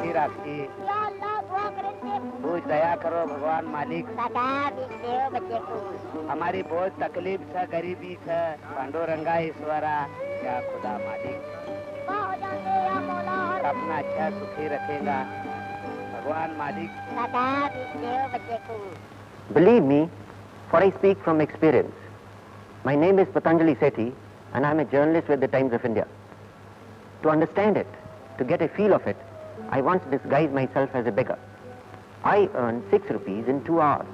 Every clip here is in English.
सुखी राखी। कुछ दया करो भगवान मालिक। हमारी बहुत तकलीफ है, गरीबी है। पांडुरंगा ईश्वरा या खुदा मालिक अपना अच्छा सुखी रखेगा भगवान मालिक। Believe me, for I speak from experience. My name is Patanjali Sethi and I am a journalist with the Times of India. To understand it, to get a feel of it, I once disguised myself as a beggar. I earned 6 rupees in 2 hours.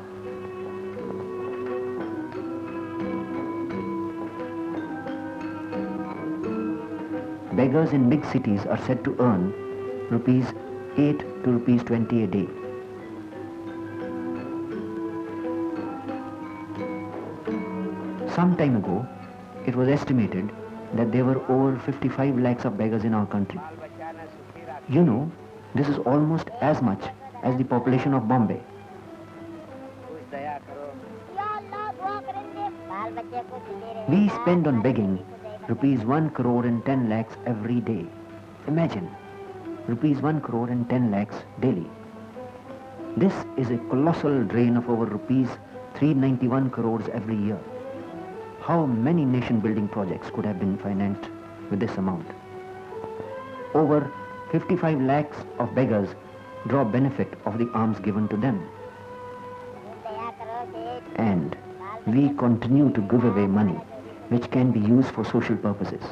Beggars in big cities are said to earn rupees 8 to rupees 20 a day. Some time ago, it was estimated that there were over 55 lakhs of beggars in our country. You know, this is almost as much as the population of Bombay. We spend on begging rupees 1 crore and 10 lakhs every day. Imagine, rupees 1 crore and 10 lakhs daily. This is a colossal drain of over rupees 391 crores every year. How many nation-building projects could have been financed with this amount? Over 55 lakhs of beggars draw benefit of the alms given to them. And we continue to give away money which can be used for social purposes.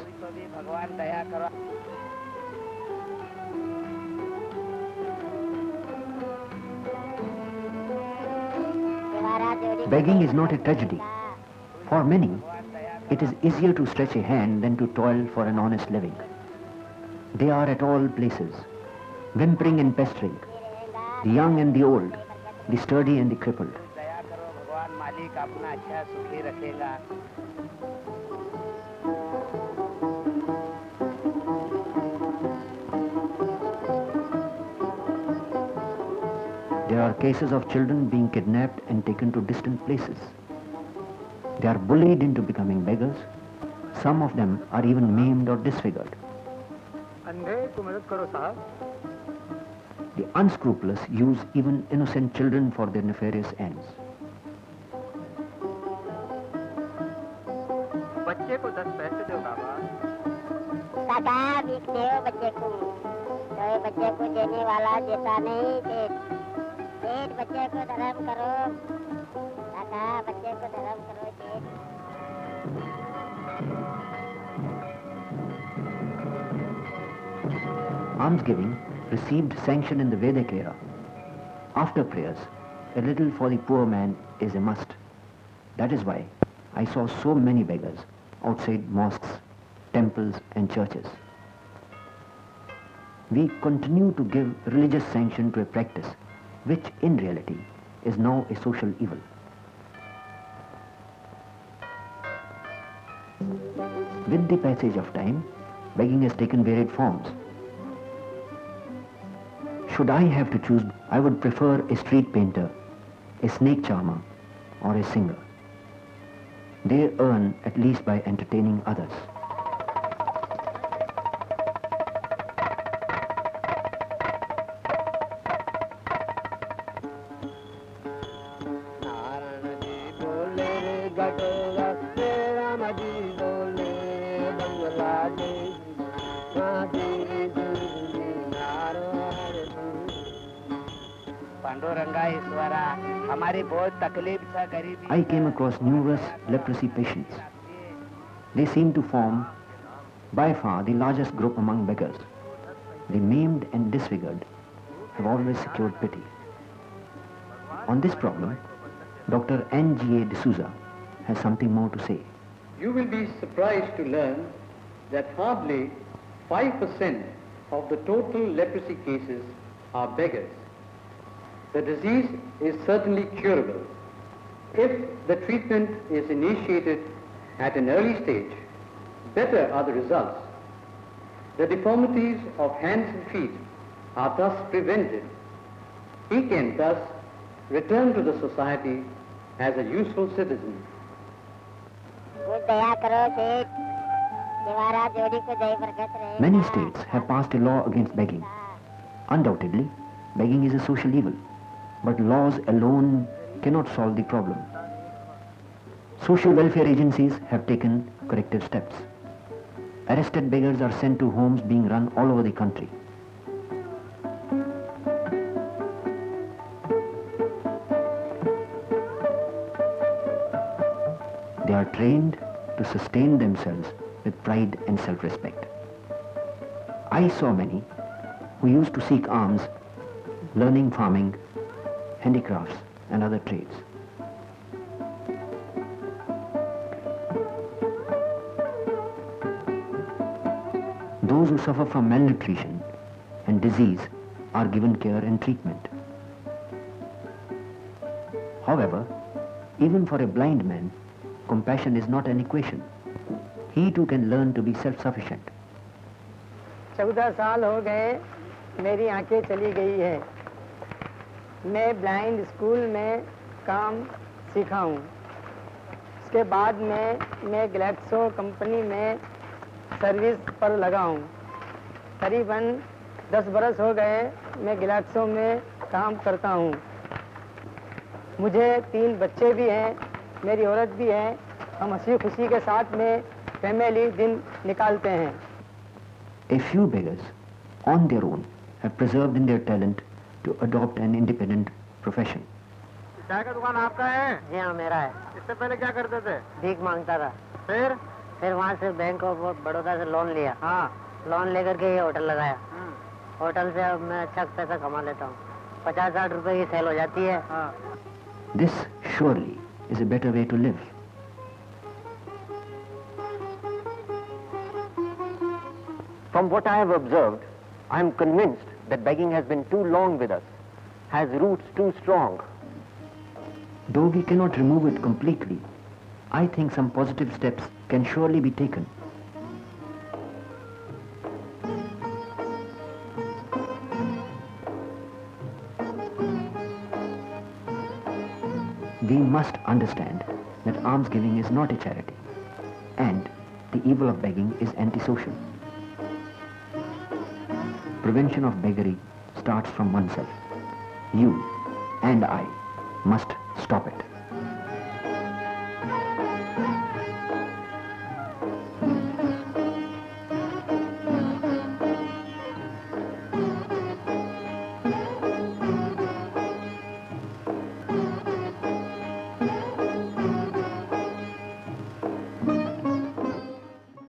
Begging is not a tragedy. For many, it is easier to stretch a hand than to toil for an honest living. They are at all places, whimpering and pestering, the young and the old, the sturdy and the crippled. There are cases of children being kidnapped and taken to distant places. They are bullied into becoming beggars. Some of them are even maimed or disfigured. The unscrupulous use even innocent children for their nefarious ends. बच्चे को 10 पैसे दो बाबा। काका भीख दो बच्चे को। तो बच्चे को देने वाला देता नहीं। पेट बच्चे को धर्म करो। काका बच्चे को धर्म करो। Almsgiving received sanction in the Vedic era. After prayers, a little for the poor man is a must. That is why I saw so many beggars outside mosques, temples and churches. We continue to give religious sanction to a practice which in reality is now a social evil. With the passage of time, begging has taken varied forms. Should I have to choose, I would prefer a street painter, a snake charmer, or a singer. They earn at least by entertaining others. I came across numerous leprosy patients. They seem to form by far the largest group among beggars. The maimed and disfigured have always secured pity. On this problem, Dr. N.G.A. D'Souza has something more to say. You will be surprised to learn that hardly 5% of the total leprosy cases are beggars. The disease is certainly curable if the treatment is initiated at an early stage. Better are the results. The deformities of hands and feet are thus prevented. He can thus return to the society as a useful citizen. Many states have passed a law against begging. Undoubtedly, begging is a social evil, but laws alone cannot solve the problem. Social welfare agencies have taken corrective steps. Arrested beggars are sent to homes being run all over the country. They are trained to sustain themselves with pride and self-respect. I saw many who used to seek alms, learning farming, handicrafts and other trades. Those who suffer from malnutrition and disease are given care and treatment. However, even for a blind man, compassion is not an equation. He too can learn to be self-sufficient. 14 साल हो गए मेरी आंखें चली गई है। मैं blind school में काम सीखा हूँ। उसके बाद मैं गैलेक्सो कंपनी में सर्विस पर लगा हूँ। करीबन 10 बरस हो गए मैं गैलेक्सो में काम करता हूँ। मुझे 3 बच्चे भी हैं, मेरी औरत भी है। हम हंसी खुशी के साथ में फैमिली दिन निकालते हैं। A few beggars, on their own, have persevered in their talent to adopt an independent profession. चाय का दुकान आपका है? जी हाँ, मेरा है। इससे पहले क्या करते थे? भीख मांगता था। फिर वहाँ से बैंक ऑफ बड़ौदा से लोन लिया। हाँ। लोन लेकर के ये होटल लगाया। होटल से अब मैं अच्छा पैसा कमा लेता हूँ। 50-60 रुपए की सेल हो जाती है। हाँ। This surely is a better way to live. From what I have observed, I am convinced that begging has been too long with us, has roots too strong. Though we cannot remove it completely, I think some positive steps can surely be taken. We must understand that almsgiving is not a charity, and the evil of begging is antisocial. Prevention of beggary starts from oneself. You and I must stop it.